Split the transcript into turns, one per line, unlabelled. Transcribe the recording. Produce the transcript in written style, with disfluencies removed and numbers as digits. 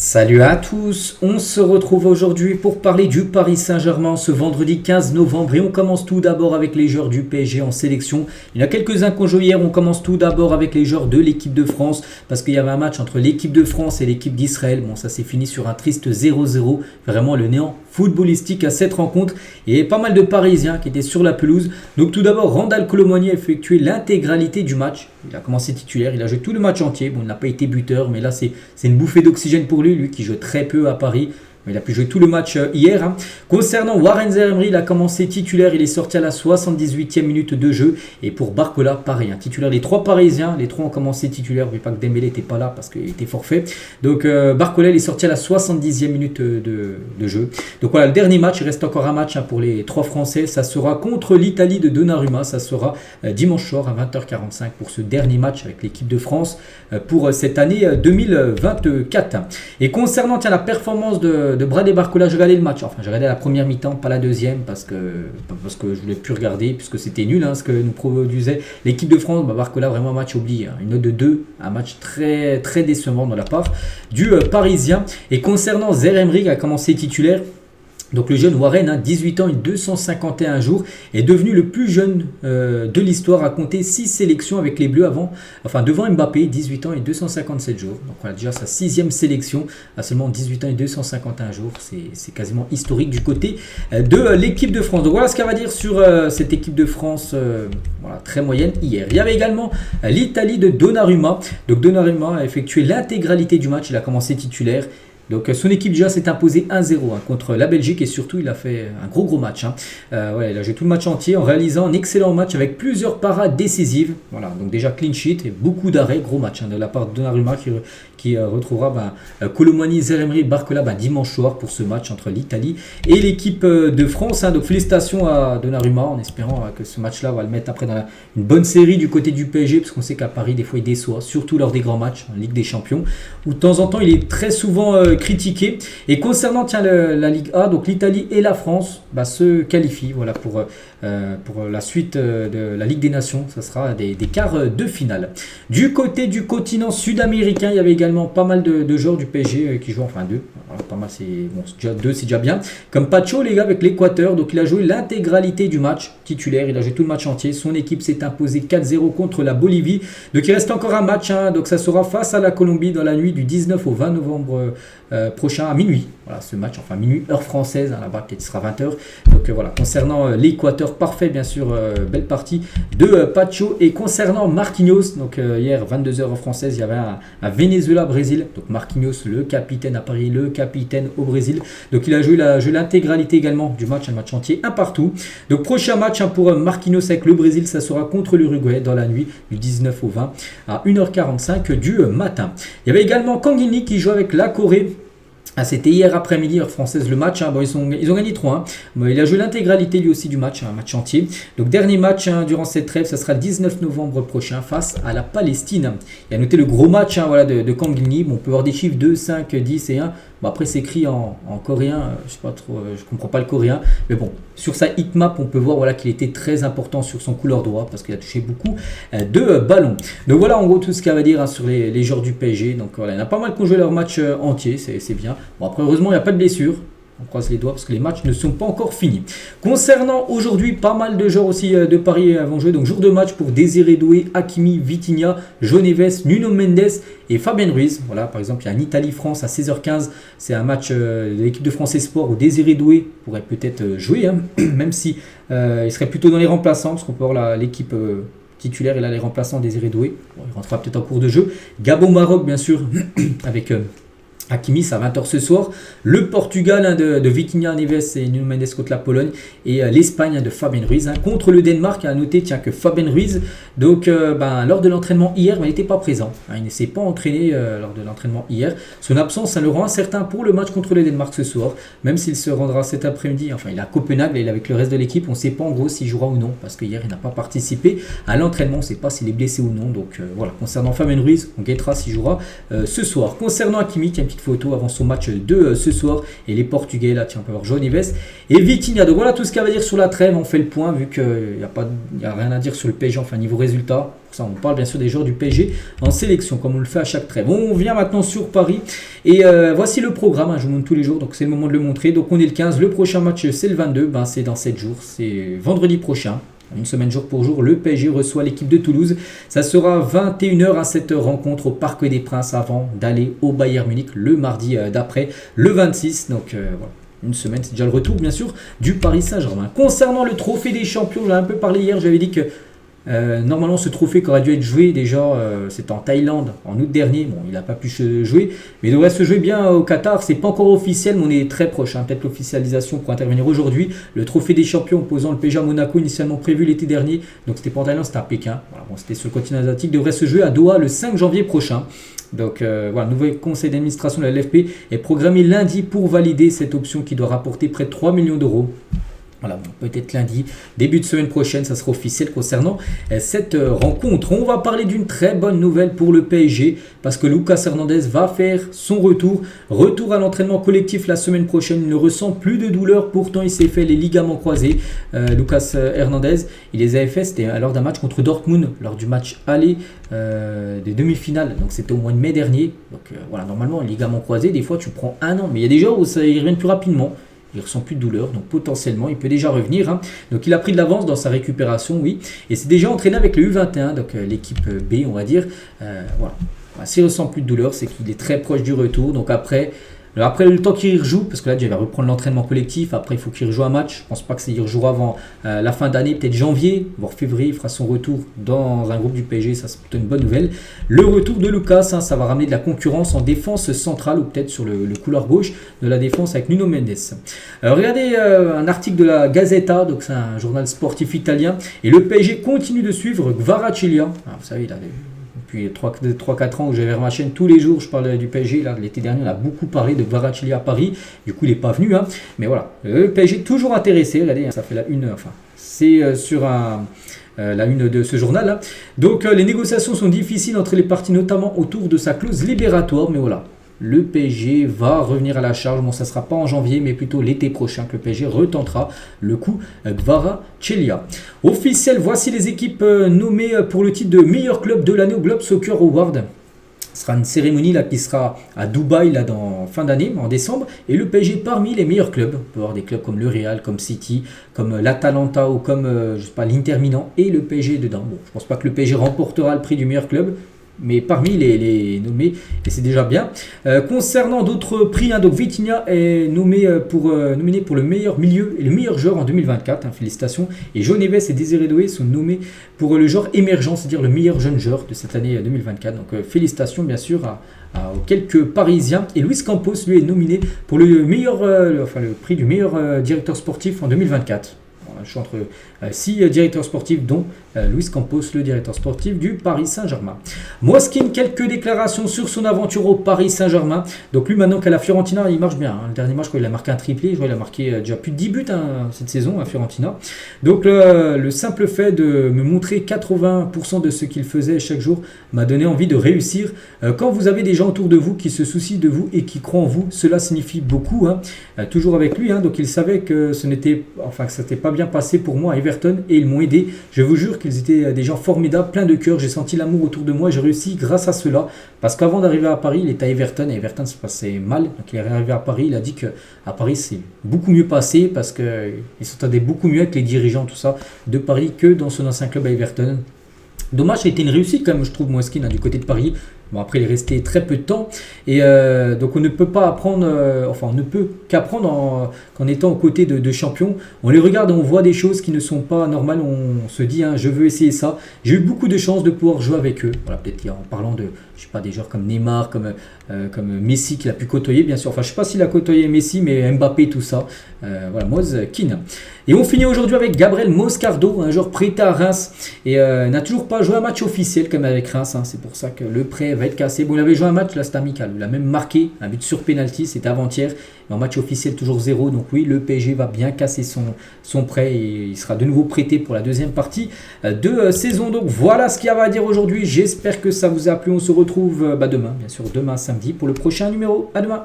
Salut à tous, on se retrouve aujourd'hui pour parler du Paris Saint-Germain ce vendredi 15 novembre et on commence tout d'abord avec les joueurs du PSG en sélection. Il y en a quelques-uns qu'on joue hier, on commence tout d'abord avec les joueurs de l'équipe de France parce qu'il y avait un match entre l'équipe de France et l'équipe d'Israël. Bon, ça s'est fini sur un triste 0-0, vraiment le néant footballistique à cette rencontre et pas mal de Parisiens qui étaient sur la pelouse. Donc tout d'abord, Randal Kolo Muani a effectué l'intégralité du match. Il a commencé titulaire, il a joué tout le match entier. Bon, il n'a pas été buteur, mais là c'est une bouffée d'oxygène pour lui qui joue très peu à Paris. Il a pu jouer tout le match hier. Concernant Warren Zaïre-Emery, il a commencé titulaire, il est sorti à la 78e minute de jeu. Et pour Barcola, pareil, titulaire. Les trois Parisiens, les trois ont commencé titulaire. N'oubliez pas que Dembélé n'était pas là parce qu'il était forfait. Donc Barcola, il est sorti à la 70e minute de jeu. Donc voilà, le dernier match, il reste encore un match pour les trois Français. Ça sera contre l'Italie de Donnarumma. Ça sera dimanche soir à 20h45 pour ce dernier match avec l'équipe de France pour cette année 2024. Et concernant la performance de Bradley Barcola, j'ai regardé le match. Enfin, j'ai regardé la première mi-temps, pas la deuxième, parce que je voulais plus regarder, puisque c'était nul ce que nous produisait l'équipe de France. Barcola, vraiment un match oublié. Une note de 2, un match très, très décevant de la part du Parisien. Et concernant Zaïre-Emery, qui a commencé titulaire, donc le jeune Warren, 18 ans et 251 jours, est devenu le plus jeune de l'histoire à compter 6 sélections avec les Bleus devant Mbappé, 18 ans et 257 jours. Donc on a déjà sa 6e sélection à seulement 18 ans et 251 jours. C'est quasiment historique du côté de l'équipe de France. Donc voilà ce qu'on va dire sur cette équipe de France très moyenne hier. Il y avait également l'Italie de Donnarumma. Donc Donnarumma a effectué l'intégralité du match, il a commencé titulaire. Donc son équipe déjà s'est imposée 1-0 contre la Belgique et surtout il a fait un gros match. Il a joué tout le match entier en réalisant un excellent match avec plusieurs parades décisives. Voilà, donc déjà clean sheet et beaucoup d'arrêts, gros match de la part de Donnarumma qui retrouvera Kolo Muani, Zaïre-Emery, Barcola dimanche soir pour ce match entre l'Italie et l'équipe de France. Donc félicitations à Donnarumma en espérant que ce match-là va le mettre après dans une bonne série du côté du PSG parce qu'on sait qu'à Paris des fois il déçoit, surtout lors des grands matchs en Ligue des Champions où de temps en temps il est très souvent critiqué. Et concernant la Ligue A, donc l'Italie et la France se qualifient pour la suite de la Ligue des Nations. Ça sera des quarts de finale. Du côté du continent sud-américain, il y avait également pas mal de joueurs du PSG qui jouent, deux. Voilà, pas mal, deux, c'est déjà bien. Comme Pacho, les gars, avec l'Équateur. Donc il a joué l'intégralité du match titulaire. Il a joué tout le match entier. Son équipe s'est imposée 4-0 contre la Bolivie. Donc il reste encore un match. Donc ça sera face à la Colombie dans la nuit du 19 au 20 novembre prochain à minuit. Voilà, ce match, minuit, heure française. Là-bas, peut-être ce sera 20h. Donc voilà, concernant l'Équateur, parfait, bien sûr, belle partie de Pacho. Et concernant Marquinhos, donc hier, 22h heure française, il y avait un Venezuela-Brésil. Donc Marquinhos, le capitaine à Paris, le capitaine au Brésil. Donc il a joué l'intégralité également du match, un match entier, un partout. Donc prochain match pour Marquinhos avec le Brésil, ça sera contre l'Uruguay dans la nuit du 19 au 20 à 1h45 du matin. Il y avait également Kangini qui joue avec la Corée. C'était hier après-midi, heure française, le match. Ils ont gagné 3-1. Il a joué l'intégralité lui aussi du match, un match entier. Donc dernier match durant cette trêve, ça sera le 19 novembre prochain face à la Palestine. Il a noté le gros match de Kangini. On peut voir des chiffres 2, 5, 10 et 1. Après c'est écrit en coréen, je sais pas trop, je comprends pas le coréen. Mais bon, sur sa hitmap, on peut voir qu'il était très important sur son couloir droit parce qu'il a touché beaucoup de ballons. Donc voilà en gros tout ce qu'il y a à dire sur les joueurs du PSG. Donc voilà, il y en a pas mal qui ont joué leur match entier, c'est bien. Bon après heureusement il n'y a pas de blessure. On croise les doigts parce que les matchs ne sont pas encore finis. Concernant aujourd'hui, pas mal de joueurs aussi de Paris vont jouer. Donc jour de match pour Désiré Doué, Hakimi, Vitinha, João Neves, Nuno Mendes et Fabien Ruiz. Voilà, par exemple, il y a un Italie-France à 16h15. C'est un match de l'équipe de France Espoir où Désiré Doué pourrait peut-être jouer, même si il serait plutôt dans les remplaçants parce qu'on peut voir l'équipe titulaire et là les remplaçants Désiré Doué. Bon, il rentrera peut-être en cours de jeu. Gabon-Maroc, bien sûr, avec Hakimi, c'est à 20h ce soir. Le Portugal de Vitinha, Neves et Nuno Mendes contre la Pologne. Et l'Espagne de Fabien Ruiz contre le Danemark. À noter que Fabien Ruiz, donc, lors de l'entraînement hier, il n'était pas présent. Il ne s'est pas entraîné lors de l'entraînement hier. Son absence, ça le rend incertain pour le match contre le Danemark ce soir. Même s'il se rendra cet après-midi. Enfin, il est à Copenhague, il est avec le reste de l'équipe. On ne sait pas en gros s'il jouera ou non. Parce que hier, il n'a pas participé à l'entraînement. On ne sait pas s'il est blessé ou non. Donc voilà, concernant Fabien Ruiz, on guettera s'il jouera ce soir. Concernant Hakimi, il y a une petite photo avant son match de ce soir. Et les Portugais, là, tiens, on peut voir João Neves et Vitinha. Donc voilà tout ce qu'il y a à dire sur la trêve. On fait le point vu qu'il n'y a rien à dire sur le PSG. Enfin, niveau résultat, Pour ça, on parle bien sûr des joueurs du PSG en sélection, comme on le fait à chaque trêve. On vient maintenant sur Paris. Et voici le programme, je vous montre tous les jours, donc c'est le moment de le montrer. Donc on est le 15, le prochain match c'est le 22, c'est dans 7 jours, c'est vendredi prochain. Une semaine jour pour jour, le PSG reçoit l'équipe de Toulouse. Ça sera 21h à cette rencontre au Parc des Princes avant d'aller au Bayern Munich le mardi d'après, le 26. Donc voilà. Une semaine, c'est déjà le retour bien sûr du Paris Saint-Germain. Concernant le trophée des champions, j'en ai un peu parlé hier, j'avais dit que normalement ce trophée qui aurait dû être joué déjà, c'était en Thaïlande en août dernier, bon il n'a pas pu se jouer, mais il devrait se jouer bien au Qatar, c'est pas encore officiel mais on est très proche, peut-être l'officialisation pour intervenir aujourd'hui. Le trophée des champions opposant le PSG à Monaco, initialement prévu l'été dernier, donc c'était pas en Thaïlande, c'était à Pékin, voilà, bon, c'était sur le continent asiatique, devrait se jouer à Doha le 5 janvier prochain. Donc voilà, le nouveau conseil d'administration de la LFP est programmé lundi pour valider cette option qui doit rapporter près de 3 millions d'euros. Voilà, peut-être lundi, début de semaine prochaine, ça sera officiel concernant cette rencontre. On va parler d'une très bonne nouvelle pour le PSG parce que Lucas Hernandez va faire son retour à l'entraînement collectif la semaine prochaine. Il ne ressent plus de douleur, pourtant il s'est fait les ligaments croisés. Lucas Hernandez, il les avait fait, c'était lors d'un match contre Dortmund, lors du match aller des demi-finales. Donc c'était au mois de mai dernier. Donc voilà, normalement, les ligaments croisés, des fois tu prends 1 an, mais il y a des gens où ils reviennent plus rapidement. Il ne ressent plus de douleur, donc potentiellement il peut déjà revenir. Donc il a pris de l'avance dans sa récupération, oui. Et c'est déjà entraîné avec le U21, donc l'équipe B, on va dire. Voilà. S'il ne ressent plus de douleur, c'est qu'il est très proche du retour. Donc après le temps qu'il rejoue, parce que là, il va reprendre l'entraînement collectif. Après, il faut qu'il rejoue un match. Je ne pense pas qu'il rejouera avant la fin d'année, peut-être janvier, voire février. Il fera son retour dans un groupe du PSG. Ça, c'est plutôt une bonne nouvelle. Le retour de Lucas, ça va ramener de la concurrence en défense centrale ou peut-être sur le couloir gauche de la défense avec Nuno Mendes. Regardez un article de la Gazzetta, donc c'est un journal sportif italien. Et le PSG continue de suivre Kvaratskhelia. Vous savez, il a depuis 3-4 ans où j'avais ma chaîne tous les jours, je parlais du PSG. Là, l'été dernier, on a beaucoup parlé de Kvaratskhelia à Paris. Du coup, il n'est pas venu. Mais voilà, le PSG est toujours intéressé. Regardez, ça fait la une. Enfin, c'est sur la une de ce journal. Donc, les négociations sont difficiles entre les parties, notamment autour de sa clause libératoire. Mais voilà, le PSG va revenir à la charge. Bon, ça ne sera pas en janvier, mais plutôt l'été prochain que le PSG retentera le coup Kvaratskhelia. Officiel, voici les équipes nommées pour le titre de meilleur club de l'année au Globe Soccer Award. Ce sera une cérémonie qui sera à Dubaï dans fin d'année, en décembre. Et le PSG parmi les meilleurs clubs. On peut avoir des clubs comme le Real, comme City, comme l'Atalanta ou comme l'Inter Milan. Et le PSG dedans. Bon, je ne pense pas que le PSG remportera le prix du meilleur club, mais parmi les nommés, et c'est déjà bien. Concernant d'autres prix, donc Vitinha est nominé pour le meilleur milieu et le meilleur joueur en 2024, félicitations. Et João Neves et Désiré Doué sont nommés pour le joueur émergent, c'est-à-dire le meilleur jeune joueur de cette année 2024. Donc félicitations bien sûr aux quelques Parisiens. Et Luis Campos, lui, est nominé pour le prix du meilleur directeur sportif en 2024. Je suis entre 6 directeurs sportifs, dont Luis Campos, le directeur sportif du Paris Saint-Germain. Moskin, quelques déclarations sur son aventure au Paris Saint-Germain. Donc lui, maintenant qu'à la Fiorentina, il marche bien. Le dernier match, il a marqué un triplé. Il a marqué déjà plus de 10 buts cette saison à Fiorentina. Donc le simple fait de me montrer 80% de ce qu'il faisait chaque jour m'a donné envie de réussir. Quand vous avez des gens autour de vous qui se soucient de vous et qui croient en vous, cela signifie beaucoup. Toujours avec lui, donc il savait que ça n'était pas bien passé pour moi à Everton et ils m'ont aidé. Je vous jure qu'ils étaient des gens formidables, plein de cœur. J'ai senti l'amour autour de moi et j'ai réussi grâce à cela. Parce qu'avant d'arriver à Paris, il était à Everton et Everton se passait mal. Donc il est arrivé à Paris, il a dit qu'à Paris c'est beaucoup mieux passé parce qu'il s'entendait beaucoup mieux avec les dirigeants, tout ça, de Paris que dans son ancien club à Everton. Dommage, ça a été une réussite quand même, je trouve, Moskin, du côté de Paris. Bon, après, il est resté très peu de temps. Et donc, on ne peut pas apprendre, on ne peut qu'apprendre qu'en étant aux côtés de champions. On les regarde et on voit des choses qui ne sont pas normales. On se dit, je veux essayer ça. J'ai eu beaucoup de chance de pouvoir jouer avec eux. Voilà, peut-être en parlant de, je sais pas, des joueurs comme Neymar, comme Messi qu'il a pu côtoyer, bien sûr. Enfin, je sais pas s'il a côtoyé Messi, mais Mbappé, tout ça. Voilà, Moskin. Et on finit aujourd'hui avec Gabriel Moscardo, un joueur prêté à Reims. Et n'a toujours pas joué un match officiel comme avec Reims. C'est pour ça que le prêt va être cassé. Bon, il avait joué un match, là c'était amical. Il a même marqué un but sur penalty, c'était avant-hier. Mais en match officiel, toujours 0. Donc oui, le PSG va bien casser son prêt et il sera de nouveau prêté pour la deuxième partie de saison. Donc voilà ce qu'il y avait à dire aujourd'hui. J'espère que ça vous a plu. On se retrouve demain, bien sûr, demain samedi pour le prochain numéro. À demain.